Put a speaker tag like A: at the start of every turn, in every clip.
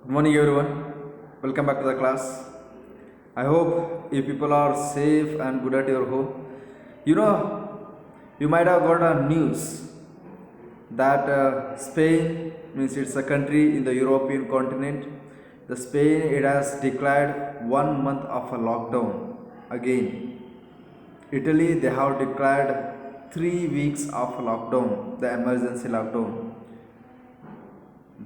A: Good morning, everyone. Welcome back to the class. I hope you people are safe and good at your home. You know, you might have got a news that Spain means it's a country in the European continent. The Spain it has declared 1 month of a lockdown again. Italy they have declared 3 weeks of lockdown, the emergency lockdown.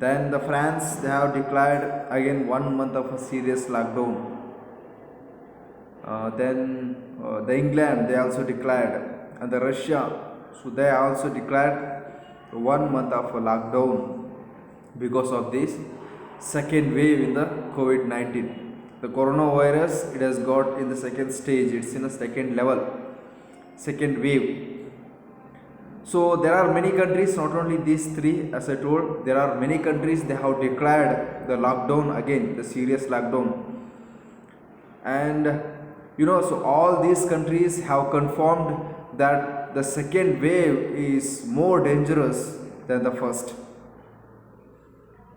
A: Then the France they have declared again 1 month of a serious lockdown. Then the England they also declared, and the Russia so they also declared 1 month of a lockdown because of this second wave in the COVID-19. The coronavirus it has got in the second stage. It's in a second level, second wave. So there are many countries, not only these three, as I told, there are many countries they have declared the lockdown again, the serious lockdown. And so all these countries have confirmed that the second wave is more dangerous than the first.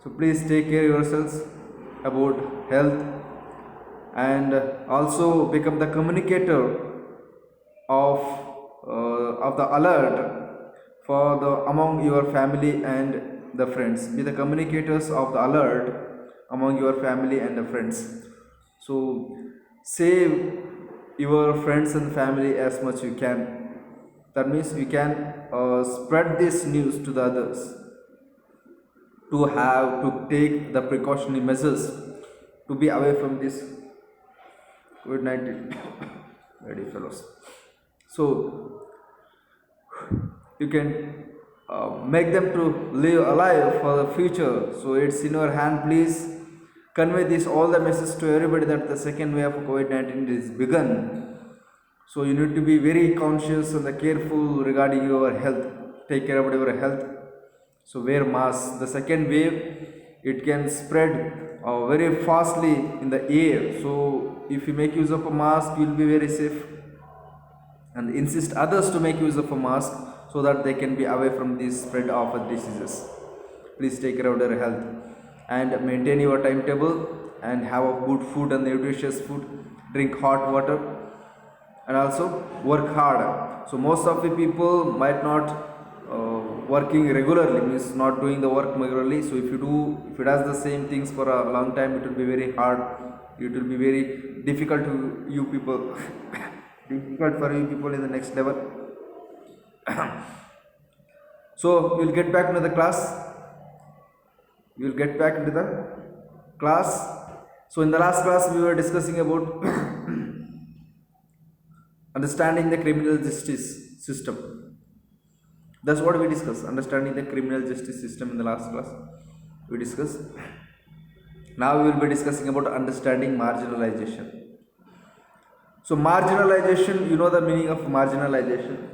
A: So please take care of yourselves about health and also become the communicator of the alert for the among your family and the friends. Be the communicators of the alert among your family and the friends. So save your friends and family as much you can. That means you can spread this news to the others to have to take the precautionary measures to be away from this COVID-19. Ready, fellows. So you can make them to live alive for the future. So it's in your hand. Please convey this all the message to everybody that the second wave of COVID-19 is begun. So you need to be very conscious and careful regarding your health. Take care about your health. So wear mask. The second wave it can spread very fastly in the air. So if you make use of a mask, you will be very safe. And insist others to make use of a mask so that they can be away from this spread of diseases. Please take care of their health and maintain your timetable and have a good food and nutritious food. Drink hot water and also work hard. So most of the people might not working regularly, means not doing the work regularly. So if it does the same things for a long time, it will be very hard. It will be very difficult to you people. Difficult for you people in the next level. So we'll get back into the class. We'll get back into the class. So in the last class we were discussing about understanding the criminal justice system. That's what we discussed. Understanding the criminal justice system in the last class we discussed. Now we will be discussing about understanding marginalization. So marginalization, you know the meaning of marginalization.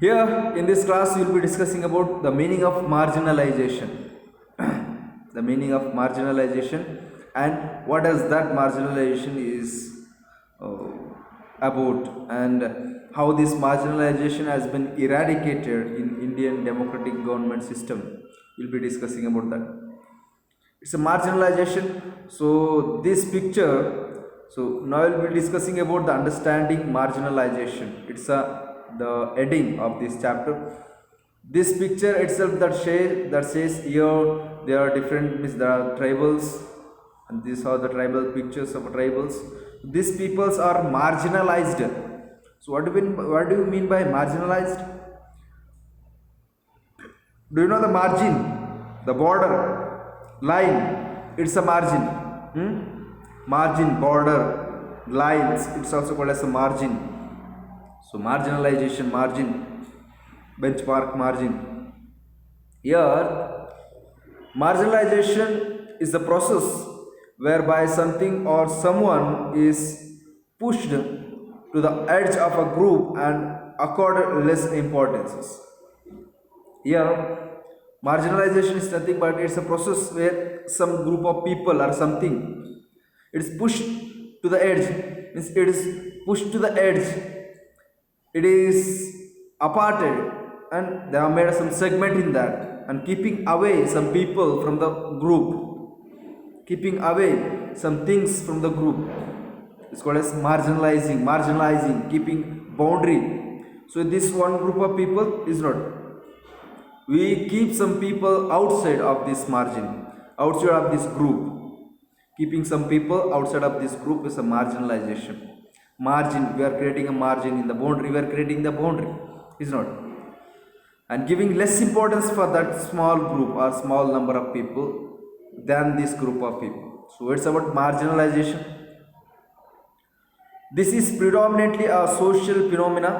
A: Here in this class we will be discussing about the meaning of marginalization. The meaning of marginalization and what does that marginalization is about, and how this marginalization has been eradicated in Indian democratic government system. We'll be discussing about that. It's a marginalization. So this picture, so now we'll be discussing about the understanding marginalization. It's the heading of this chapter. This picture itself that says here there are different, means there are tribals, and these are the tribal pictures of tribals. These peoples are marginalized. So what do you mean by marginalized? Do you know the margin, the border line? It's a margin. Margin, border, lines. It's also called as a margin. So marginalization, margin, benchmark, margin. Here, marginalization is the process whereby something or someone is pushed to the edge of a group and accorded less importance. Here, marginalization is nothing but it's a process where some group of people or something it's pushed to the edge. Means it is pushed to the edge. It is aparted, and they have made some segment in that and keeping away some people from the group, keeping away some things from the group. It's called as marginalizing, keeping boundary. So this one group of people is not, we keep some people outside of this margin, outside of this group. Keeping some people outside of this group is a marginalization. Margin, we are creating a margin in the boundary, we are creating the boundary, is not, and giving less importance for that small group or small number of people than this group of people. So it's about marginalization. This is predominantly a social phenomena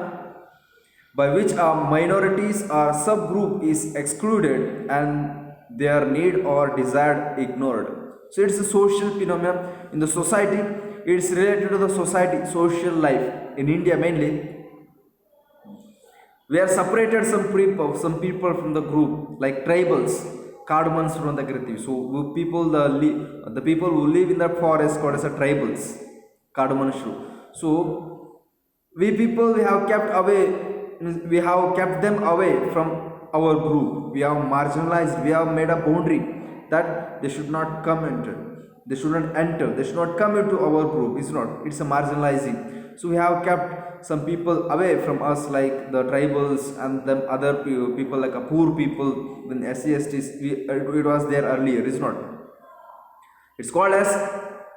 A: by which a minorities or subgroup is excluded and their need or desired ignored. So it's a social phenomenon in the society. It's related to the society, social life. In India mainly, we are separated some people from the group, like tribals, cardamons from the Kriti. So people, the people who live in the forest called as a tribals, Kardamanshru. So we people, we have kept away, we have kept them away from our group. We have marginalized, we have made a boundary that they should not come enter, they shouldn't enter, they should not come into our group. It's not, it's a marginalizing. So we have kept some people away from us, like the tribals and them other people, like a poor people, when SCSTs, it was there earlier. It's not, it's called as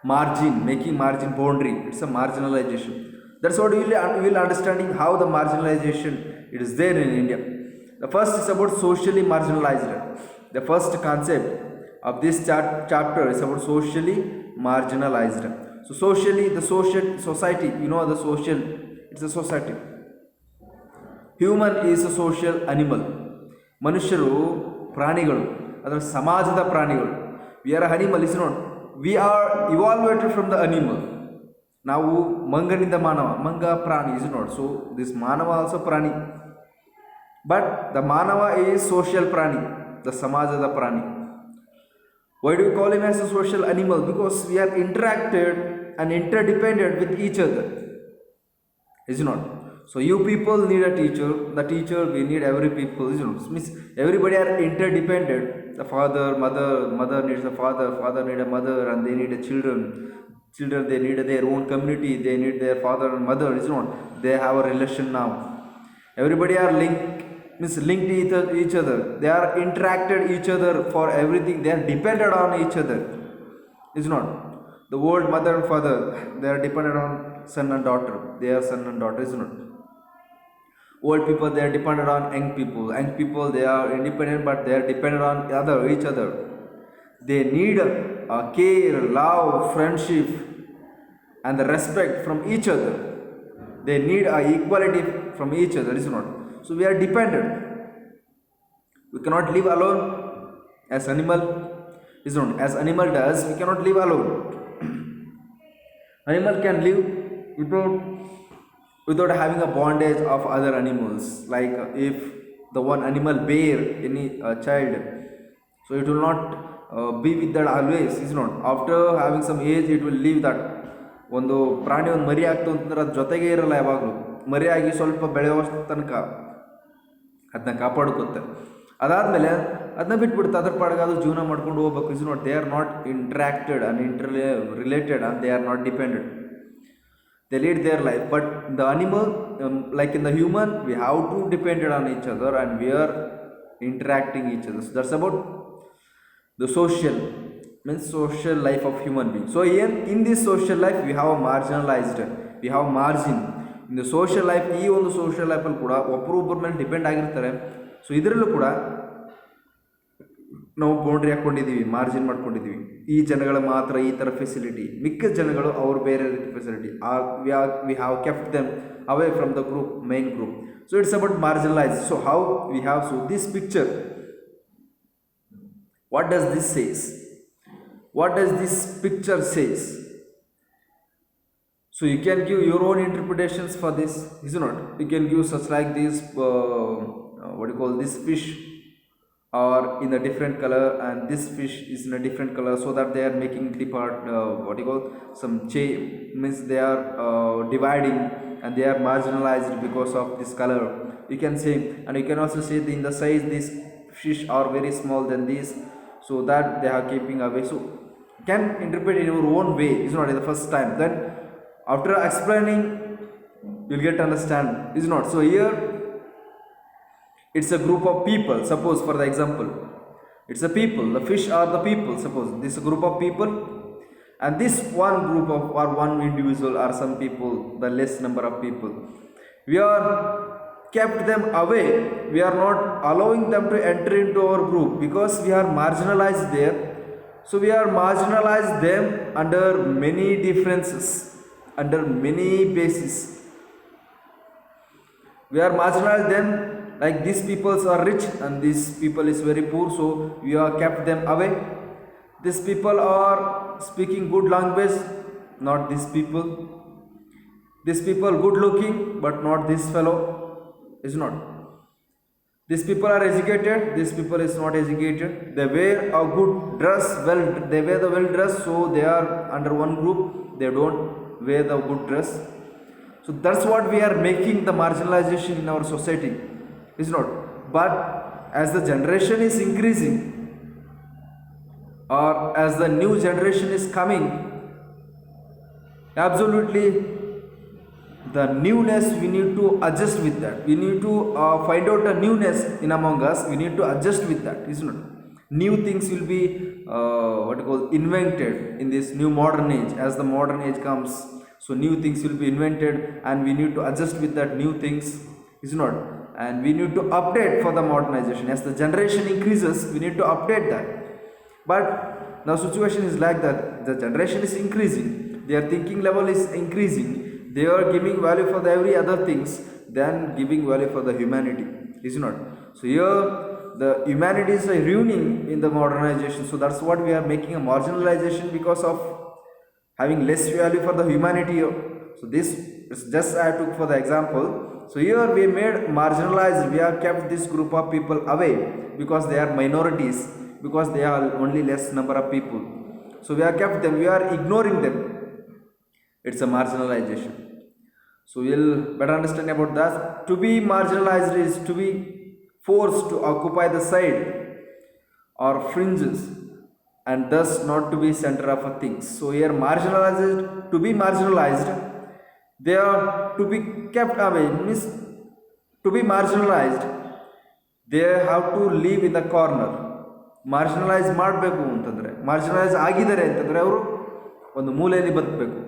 A: margin, making margin boundary. It's a marginalization. That's what we will understanding how the marginalization it is there in India. The first is about socially marginalized. The first concept of this chapter is about socially marginalized. So socially, the social society, you know, the social, it's a society. Human is a social animal. ಮನುಷ್ಯರು ಪ್ರಾಣಿಗಳು, ಅದರ ಸಮಾಜದ ಪ್ರಾಣಿಗಳು. We are animal, is not, we are evolved from the animal. ನಾವು ಮಂಗನಿಂದ ಮಾನವ, ಮಂಗ ಪ್ರಾಣಿ, ಇಸ್ ನಾಟ್. ಸೊ ದಿಸ್ ಮಾನವ ಆಲ್ಸೋ ಪ್ರಾಣಿ, ಬಟ್ ದ ಮಾನವ ಈಸ್ ಸೋಷಿಯಲ್ ಪ್ರಾಣಿ, ದ ಸಮಾಜದ ಪ್ರಾಣಿ. Why do we call him as a social animal? Because we are interacted and interdependent with each other, is not. So you people need a teacher, the teacher, we need every people, is not. Means everybody are interdependent. The father, mother needs a father, father need a mother, and they need a children, they need their own community, they need their father and mother, is not. They have a relation now. Everybody are linked, means linked each other. They are interacted each other for everything. They are dependent on each other, is not. The old mother and father, they are dependent on son and daughter. They are son and daughter, is not. Old people, they are dependent on young people. Young people, they are independent, but they are dependent on each other. They need a care, love, friendship, and the respect from each other. They need a equality from each other, is not. So we are dependent. We cannot live alone as animal, is not. As animal does, we cannot live alone. Animal can live without having a bondage of other animals. Like if the one animal bear any child, so it will not be with that always, is not. After having some age, it will leave that. ಒಂದು ಪ್ರಾಣಿ ಒಂದು ಮರಿ ಆಗ್ತು ಅಂತಂದ್ರೆ ಅದು ಜೊತೆಗೆ ಇರಲ್ಲ ಯಾವಾಗಲೂ. ಮರಿಯಾಗಿ ಸ್ವಲ್ಪ ಬೆಳೆಯೋ ತನಕ ಅದನ್ನ ಕಾಪಾಡ್ಕೊತ್ತೆ. ಅದಾದಮೇಲೆ ಅದನ್ನ ಬಿಟ್ಬಿಡುತ್ತೆ, ಅದ್ರ ಪಾಡಿಗೆ ಅದು ಜೀವನ ಮಾಡ್ಕೊಂಡು ಹೋಗ್ಬೇಕು, is not. They are not ಇಂಟ್ರಾಕ್ಟೆಡ್ and related and they are not dependent. They lead their life. But the animal, like in the human, we have to depend on each other and we are interacting each other. So that's about the social, means social life of human being. So here in this social life we have marginalized, we have margin in the social life. ಈ ಒಂದು social life ಅಲ್ಲಿ ಕೂಡ ಒಬ್ಬರೊಬ್ಬರ ಮೇಲೆ depend ಆಗಿರ್ತಾರೆ. So ಇದರಲ್ಲೂ ಕೂಡ ನಾವು boundary ಹಾಕ್ಕೊಂಡಿದ್ದೀವಿ, margin ಮಾಡ್ಕೊಂಡಿದ್ದೀವಿ. ಈ ಜನಗಳ ಮಾತ್ರ ಈ ಥರ ಫೆಸಿಲಿಟಿ, ಮಿಕ್ಕ ಜನಗಳು ಅವ್ರು ಬೇರೆ ರೀತಿ facility. We have kept them away from the group, main group. So it's about marginalise. So how we have, so this picture, what does this says? What does this picture says? So you can give your own interpretations for this, is it not? You can give such like this, what do you call this fish, or in a different color, and this fish is in a different color, so that they are making depart, what do you call, some means they are dividing and they are marginalized because of this color. you can say. And you can also say in the size these fish are very small than this, so that they are keeping away. So can interpret in your own way, is not the first time, then after explaining you'll get understand, is not. So here it's a group of people, suppose for the example it's a people, the fish are the people, suppose this group of people, and this one group of or one individual or some people, the less number of people, we are kept them away, we are not allowing them to enter into our group because we are marginalized there. So we are marginalized them under many differences, under many bases. We are marginalized them, like these peoples are rich and these people is very poor, so we are kept them away. These people are speaking good language, not these people. These people good looking, but not this fellow, is not. These people are educated, these people is not educated. They wear a good dress, well, they wear the well dress, so they are under one group. They don't wear the good dress. So that's what we are making the marginalization in our society, is not. But as the generation is increasing, or as the new generation is coming, absolutely the newness, we need to adjust with that. We need to find out a newness in among us, we need to adjust with that, is not. New things will be what you call invented in this new modern age. As the modern age comes, so new things will be invented and we need to adjust with that new things, is not. And we need to update for the modernization. As the generation increases, we need to update that. But now situation is like that, the generation is increasing, their thinking level is increasing, they are giving value for the every other things than giving value for the humanity, is not. So here the humanity is ruining in the modernization, so that's what we are making a marginalization because of having less value for the humanity. So this is just I took for the example. So here we made marginalized, we have kept this group of people away because they are minorities, because they are only less number of people. So we have kept them, we are ignoring them. It's a marginalization. So we'll better understand about that. To be marginalized is to be forced to occupy the side or fringes and thus not to be center of things. So here marginalized, to be marginalized, they are to be kept away, means to be marginalized they have to live in the corner. Marginalise ಮಾಡಬೇಕು ಅಂತಂದರೆ, marginalise ಆಗಿದ್ದಾರೆ ಅಂತಂದರೆ ಅವರು ಒಂದು ಮೂಲೆಯಲ್ಲಿ ಬದುಕಬೇಕು,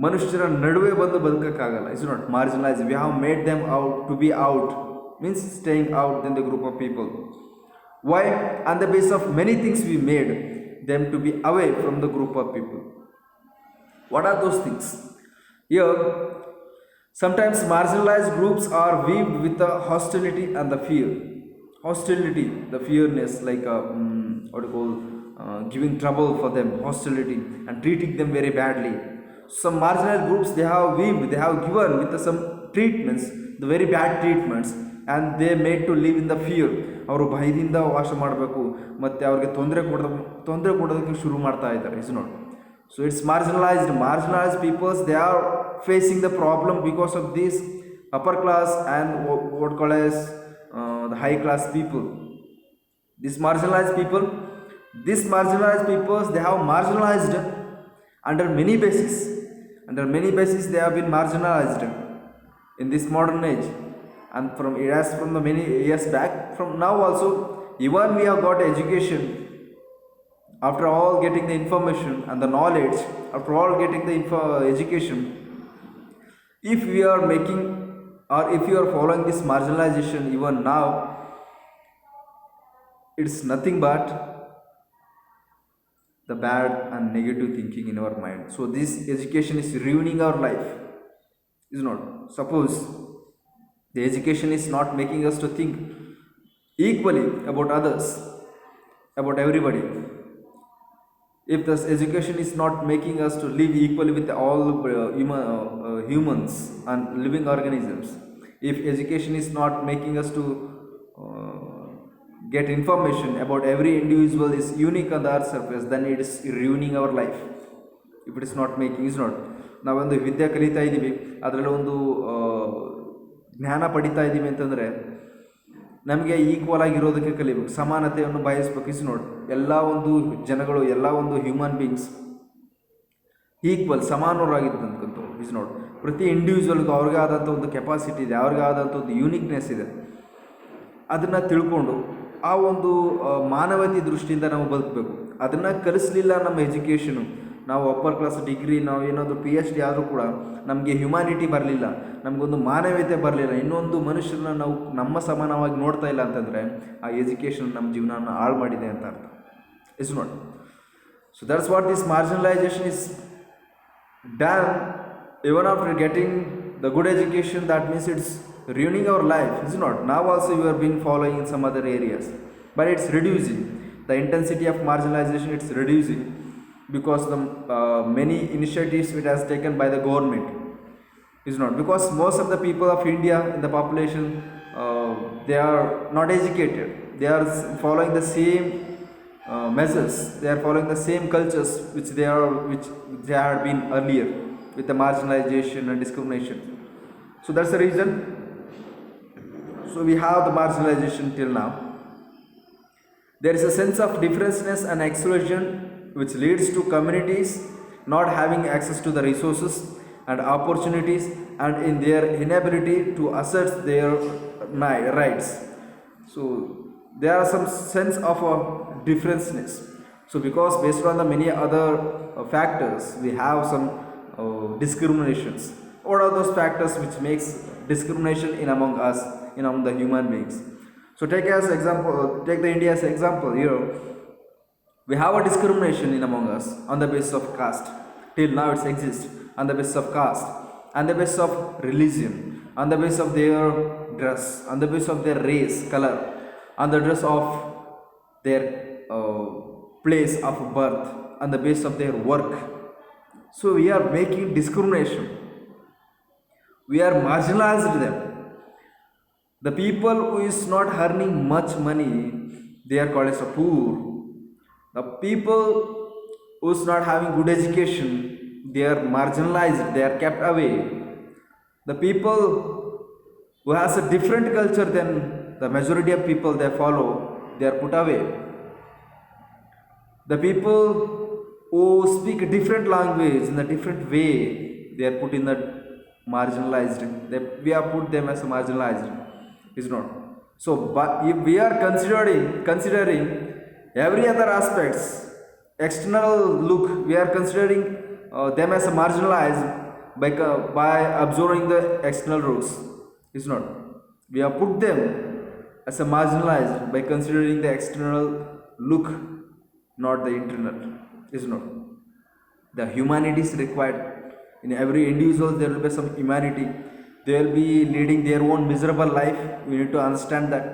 A: ಮನುಷ್ಯರ ನಡುವೆ ಬಂದು ಬದುಕೋಕ್ಕಾಗಲ್ಲ. It's not marginalise, we have made them out, to be out means staying out than the group of people. Why? On the basis of many things we made them to be away from the group of people. What are those things? Here sometimes marginalized groups are weaved with the hostility and the fear. Hostility, the fearness, like what you call giving trouble for them, hostility, and treating them very badly. Some marginalized groups, they have weaved, they have given with some treatments, the very bad treatments, and they made to live in the fear. ಅವರು ಭಯದಿಂದ ವಾಸ ಮಾಡಬೇಕು ಮತ್ತು ಅವ್ರಿಗೆ ತೊಂದರೆ ಕೊಡೋದಕ್ಕೆ ಶುರು ಮಾಡ್ತಾ ಇದ್ದಾರೆ, is not. So it's marginalised peoples, they are facing the problem because of this upper class and what called as the high class people. These marginalized people, they have marginalized under many bases. Under many bases they have been marginalized in this modern age, and from the many years back, from now also, even we have got education. After all getting the information and the knowledge, after all getting the education, if we are making or if you are following this marginalization even now, it's nothing but the bad and negative thinking in our mind. So this education is ruining our life, is not. Suppose the education is not making us to think equally about others, about everybody. If this education is not making us to live equally with all humans and living organisms, if education is not making us to get information about every individual is unique on the earth surface, then it is ruining our life. If it is not making, is not. ನಾವೊಂದು ವಿದ್ಯೆ ಕಲಿತಾ ಇದ್ದೀವಿ, ಅದರಲ್ಲಿ ಒಂದು ಜ್ಞಾನ ಪಡಿತಾ ಇದ್ದೀವಿ ಅಂತಂದರೆ ನಮಗೆ ಈಕ್ವಲ್ ಆಗಿರೋದಕ್ಕೆ ಕಲಿಬೇಕು, ಸಮಾನತೆಯನ್ನು ಬಯಸ್ಬೇಕು. ಇಸ್ ನೋಡಿ, ಎಲ್ಲ ಒಂದು ಜನಗಳು, ಎಲ್ಲ ಒಂದು ಹ್ಯೂಮನ್ ಬೀಯಿಂಗ್ಸ್ ಈಕ್ವಲ್, ಸಮಾನರಾಗಿದ್ದಂಥದ್ದು. ಇಸ್ ನೋಡಿ, ಪ್ರತಿ ಇಂಡಿವಿಜುವಲ್ಗೂ ಅವ್ರಿಗೆ ಆದಂಥ ಒಂದು ಕೆಪಾಸಿಟಿ ಇದೆ, ಅವ್ರಿಗೆ ಆದಂಥ ಒಂದು ಯೂನಿಕ್ನೆಸ್ ಇದೆ. ಅದನ್ನು ತಿಳ್ಕೊಂಡು ಆ ಒಂದು ಮಾನವತೆ ದೃಷ್ಟಿಯಿಂದ ನಾವು ಬದುಕಬೇಕು. ಅದನ್ನು ಕಲಿಸಲಿಲ್ಲ ನಮ್ಮ ಎಜುಕೇಷನು. ನಾವು ಅಪ್ಪರ್ ಕ್ಲಾಸ್ ಡಿಗ್ರಿ, ನಾವು ಏನಾದರೂ PhD ಆದರೂ ಕೂಡ ನಮಗೆ ಹ್ಯುಮ್ಯಾನಿಟಿ ಬರಲಿಲ್ಲ, ನಮಗೊಂದು ಮಾನವೀಯತೆ ಬರಲಿಲ್ಲ, ಇನ್ನೊಂದು ಮನುಷ್ಯರನ್ನ ನಾವು ನಮ್ಮ ಸಮಾನವಾಗಿ ನೋಡ್ತಾ ಇಲ್ಲ ಅಂತಂದರೆ ಆ ಎಜುಕೇಷನ್ ನಮ್ಮ ಜೀವನನ ಹಾಳು ಮಾಡಿದೆ ಅಂತ ಅರ್ಥ. Is not. So that's what this marginalisation is done. Even after getting the good education, that means it's ruining our life, is it not? Now also you are being following in some other areas, but it's reducing the intensity of marginalization. It's reducing because the many initiatives it has taken by the government, is not, because most of the people of India in the population, they are not educated. They are following the same measures, they are following the same cultures which they had been earlier with the marginalization and discrimination. So that's the reason. So we have the marginalization till now. There is a sense of differenceness and exclusion which leads to communities not having access to the resources and opportunities, and in their inability to assert their rights. So there are some sense of a differenceness. So because based on the many other factors, we have some discriminations. What are those factors which makes discrimination in among us, in among the human beings? So take the India as example. Here we have a discrimination in among us on the basis of caste. Till now it exists on the basis of caste, on the basis of religion, on the basis of their dress, on the basis of their race, color, on the dress of their place of birth, on the basis of their work. So we are making discrimination. We are marginalizing them. The people who is not earning much money, they are called as a poor. The people who is not having good education, they are marginalized, they are kept away. The people who has a different culture than the majority of people they follow, they are put away. The people who speak a different language in a different way, they are put in the marginalized. We have put them as marginalized, is not. So but if we are considering every other aspects, external look, we are considering them as marginalized by observing the external rules, is not. We have put them as marginalized by considering the external look, not the internal, is not. The humanity is required in every individual. There will be some humanity. They will be leading their own miserable life. We need to understand that,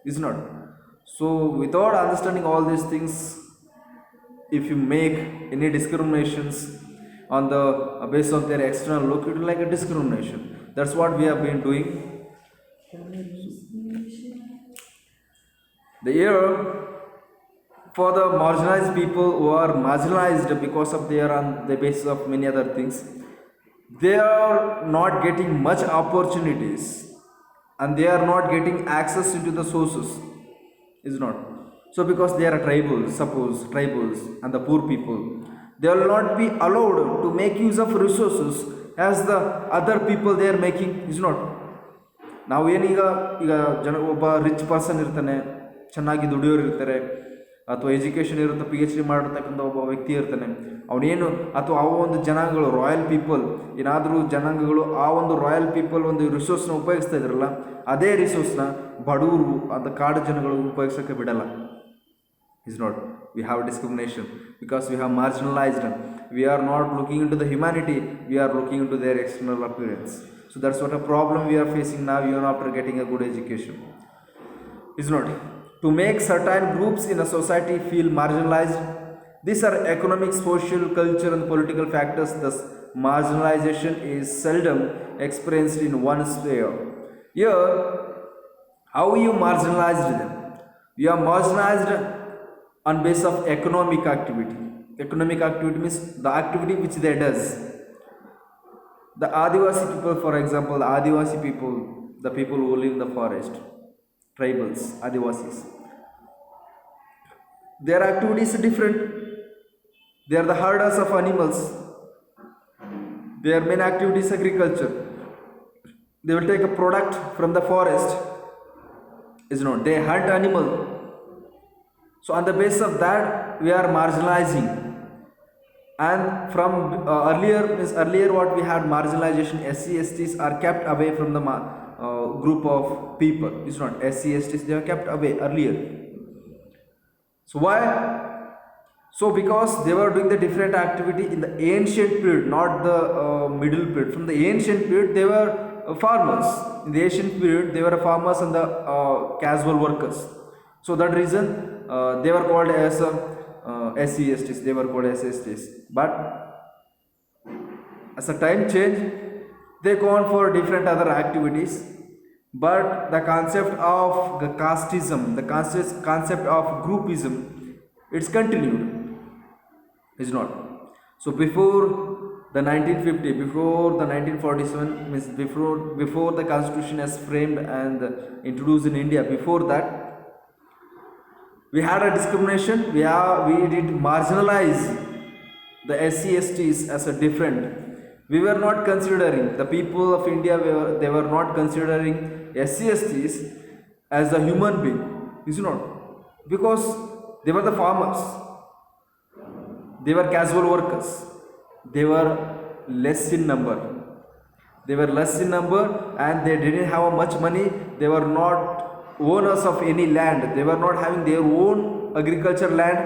A: is not. So without understanding all these things, if you make any discriminations on the basis of their external look, it will like a discrimination. That's what we have been doing. The year for the marginalized people who are marginalized because of they are on the basis of many other things, they are not getting much opportunities and they are not getting access into the sources, is not. So because they are tribals, suppose tribals and the poor people, they will not be allowed to make use of resources as the other people they are making, is not. ನಾವು ಏನೀಗ ಒಬ್ಬ rich person ಇರ್ತಾನೆ, ಚೆನ್ನಾಗಿ ದುಡಿಯೋರು ಇರ್ತಾರೆ, ಅಥವಾ education ಇರುತ್ತೆ, PhD ಮಾಡಿರ್ತಕ್ಕಂಥ ಒಬ್ಬ ವ್ಯಕ್ತಿ ಇರ್ತಾನೆ, ಅವನೇನು, ಅಥವಾ ಆ ಒಂದು ಜನಾಂಗಗಳು ರಾಯಲ್ ಪೀಪಲ್, ಏನಾದರೂ ಜನಾಂಗಗಳು ಆ ಒಂದು ರಾಯಲ್ ಪೀಪಲ್ ಒಂದು ರಿಸೋರ್ಸ್ನ ಉಪಯೋಗಿಸ್ತಾ ಇದ್ರಲ್ಲ, ಅದೇ ರಿಸೋರ್ಸ್ನ ಬಡವರು ಅಂತ ಕಾಡು ಜನಗಳು ಉಪಯೋಗಿಸೋಕ್ಕೆ ಬಿಡಲ್ಲ, is not. We have discrimination because we have marginalized. We are not looking into the humanity, we are looking into their external appearance. So that's what a problem we are facing now, even after getting a good education, is not. To make certain groups in a society feel marginalized, these are economic, social, cultural and political factors. Thus marginalization is seldom experienced in one sphere. Here, how you marginalized them? You are marginalized on basis of economic activity. Economic activity means the activity which they does. The Adivasi people, for example, the Adivasi people, the people who live in the forest, tribals, Adivasis. Their activities are different. They are the herders of animals. Their main activity is agriculture. They will take a product from the forest. Is not. They hunt animal. So on the basis of that, we are marginalizing. And from earlier what we had marginalization, SC/STs are kept away from the group of people. It's not SC/STs, they are kept away earlier. So why? So because they were doing the different activity in the ancient period, not the middle period. From the ancient period, they were farmers. In the ancient period, they were farmers and the casual workers. So that reason they were called as SC/STs. They were called SC/STs. But as a time change, they go on for different other activities. But the concept of the casteism, the concept of groupism, it's continued. Is not. So before the 1950, before the 1947, means before the constitution is framed and introduced in India, before that we had a discrimination. We did marginalize the SC/STs as a different. We were not considering, the people of India, they were not considering SC/STs as a human being. Is not, because they were the farmers. They were casual workers. They were less in number. They were less in number and they didn't have much money. They were not owners of any land. They were not having their own agriculture land.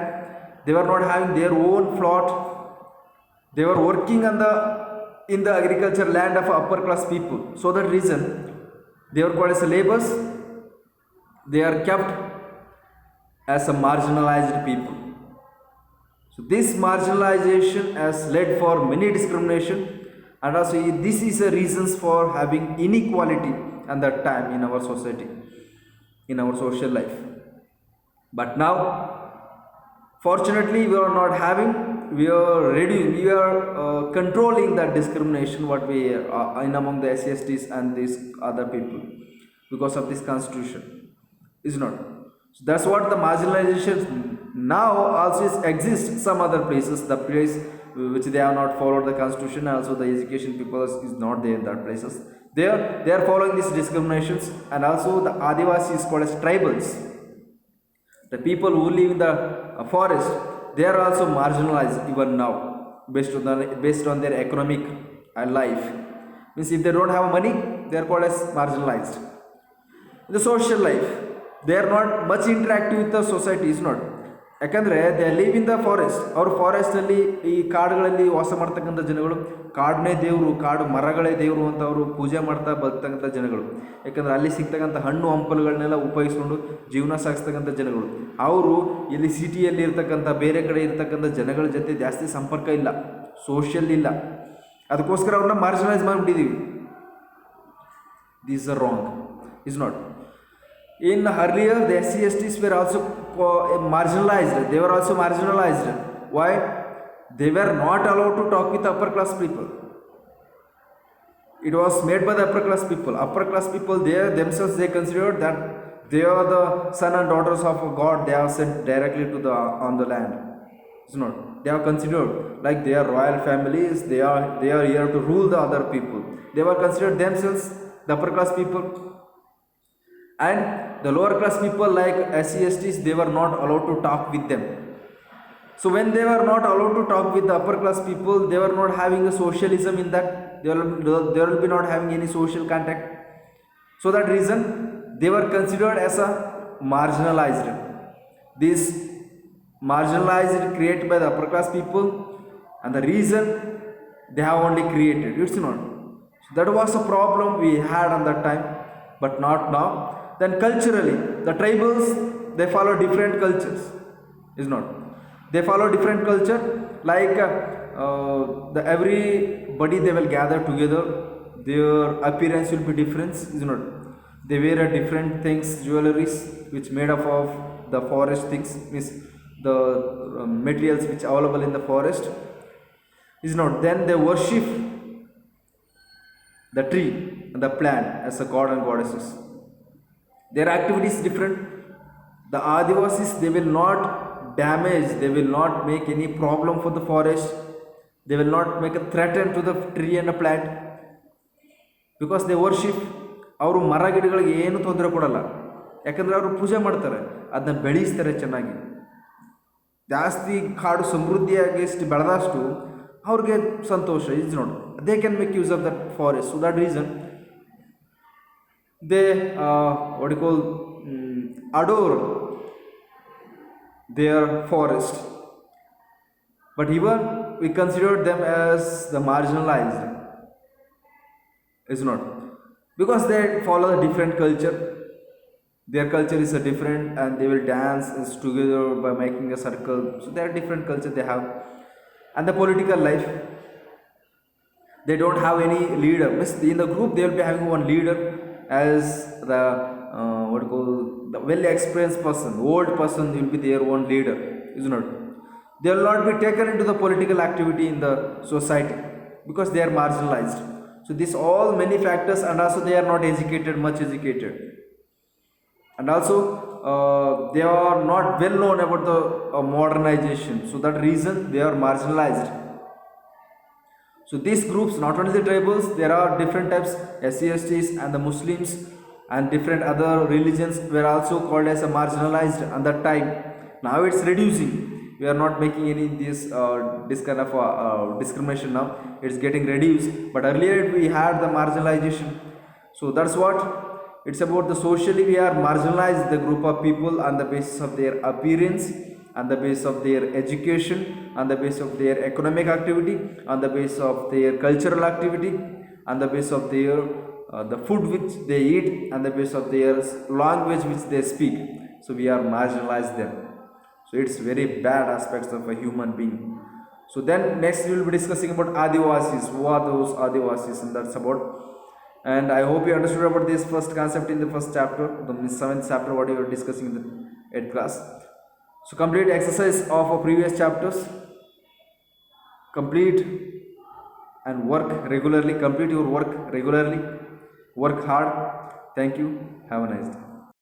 A: They were not having their own plot. They were working in the agriculture land of upper class people. So that reason they were called as laborers. They are kept as a marginalized people. So this marginalization has led for many discrimination, and also this is a reasons for having inequality at that time in our society, in our social life. But now, fortunately, we are not having. We are controlling that discrimination what we in among the SC/STs and these other people because of this constitution. Is not. So that's what the marginalization now also exists some other places. The place which they have not followed the constitution, also the education people is not there in that places. They are following these discriminations, and also the Adivasi is called as tribals. The people who live in the forest, they are also marginalized even now based on their economic life. Means if they don't have money, they are called as marginalized. In the social life, they are not much interactive with the society. Is not. ಯಾಕಂದರೆ they live in the forest. ಅವರು ಫಾರೆಸ್ಟಲ್ಲಿ ಈ ಕಾಡುಗಳಲ್ಲಿ ವಾಸ ಮಾಡ್ತಕ್ಕಂಥ ಜನಗಳು, ಕಾಡನ್ನೇ ದೇವರು, ಕಾಡು ಮರಗಳೇ ದೇವರು ಅಂತ ಅವರು ಪೂಜೆ ಮಾಡ್ತಾ ಬರ್ತಕ್ಕಂಥ ಜನಗಳು. ಯಾಕಂದರೆ ಅಲ್ಲಿ ಸಿಗ್ತಕ್ಕಂಥ ಹಣ್ಣು ಹಂಪಲುಗಳನ್ನೆಲ್ಲ ಉಪಯೋಗಿಸ್ಕೊಂಡು ಜೀವನ ಸಾಗಿಸ್ತಕ್ಕಂಥ ಜನಗಳು. ಅವರು ಇಲ್ಲಿ ಸಿಟಿಯಲ್ಲಿ ಇರ್ತಕ್ಕಂಥ ಬೇರೆ ಕಡೆ ಇರ್ತಕ್ಕಂಥ ಜನಗಳ ಜೊತೆ ಜಾಸ್ತಿ ಸಂಪರ್ಕ ಇಲ್ಲ, ಸೋಷಿಯಲ್ ಇಲ್ಲ. ಅದಕ್ಕೋಸ್ಕರ ಅವ್ರನ್ನ ಮಾರ್ಜಿನಲೈಸ್ ಮಾಡಿಬಿಟ್ಟಿದ್ದೀವಿ. This are wrong. Is not. In earlier, the SC/STs were also marginalized. They were also marginalized. Why? They were not allowed to talk with upper class people. It was made by the upper class people. Upper class people, themselves they considered that they are the son and daughters of God. They are sent directly to on the land. It's not. They are considered like they are royal families. They are here to rule the other people. They were considered themselves the upper class people. And the lower class people like SC/STs, they were not allowed to talk with them. So when they were not allowed to talk with the upper class people, they were not having a socialism in that. They will be not having any social contact. So that reason they were considered as a marginalized. This marginalized created by the upper class people, and the reason they have only created. It's not. So that was a problem we had on that time, but not now. Then culturally, the tribals, they follow different cultures. Is not. They follow different culture. Like everybody they will gather together. Their appearance will be different. Is not. They wear different things, jewelries which made up of the forest things. Means the materials which are available in the forest. Is not. Then they worship the tree, the plant as a god and goddesses. Their activity is different. The Adivasis, they will not damage, they will not make any problem for the forest, they will not make a threat to the tree and a plant, because they worship. ಅವರು ಮರ ಗಿಡಗಳಿಗೆ ಏನು ತೊಂದರೆ ಕೊಡಲ್ಲ, ಯಾಕಂದರೆ ಅವರು ಪೂಜೆ ಮಾಡ್ತಾರೆ, ಅದನ್ನ ಬೆಳೆಸ್ತಾರೆ ಚೆನ್ನಾಗಿ. ಜಾಸ್ತಿ ಕಾಡು ಸಮೃದ್ಧಿಯಾಗಿ ಬೆಳೆದಷ್ಟು ಅವ್ರಿಗೆ ಸಂತೋಷ. Is not they can make use of that forest. So that reason they what you call adore their forest. But even we consider them as the marginalized, is not, because they follow a different culture. Their culture is a different, and they will dance together by making a circle. So they are different culture they have. And the political life, they don't have any leader. In the group they will be having one leader as the what you call the well experienced person, old person will be their own leader, is not. They will not be taken into the political activity in the society because they are marginalized. So this all many factors, and also they are not educated, much educated, and also they are not well known about the modernization. So that reason they are marginalized. So these groups, not only the tribals, there are different types, SCSTs and the Muslims and different other religions were also called as a marginalized at that time. Now it's reducing. We are not making any this kind of discrimination now. It's getting reduced. But earlier we had the marginalization. So that's what it's about. The socially we are marginalized, the group of people on the basis of their appearance, on the basis of their education, on the basis of their economic activity, on the basis of their cultural activity, on the basis of their the food which they eat, and the basis of their language which they speak. So we are marginalized them. So it's very bad aspects of a human being. So then next we will be discussing about Adivasis. Who are those Adivasis? And that's about. And I hope you understood about this first concept in the first chapter, the 7th chapter, what you were discussing in the 8th class. So complete exercise of our previous chapters. Complete and work regularly. Complete your work regularly. Work hard. Thank you. Have a nice day.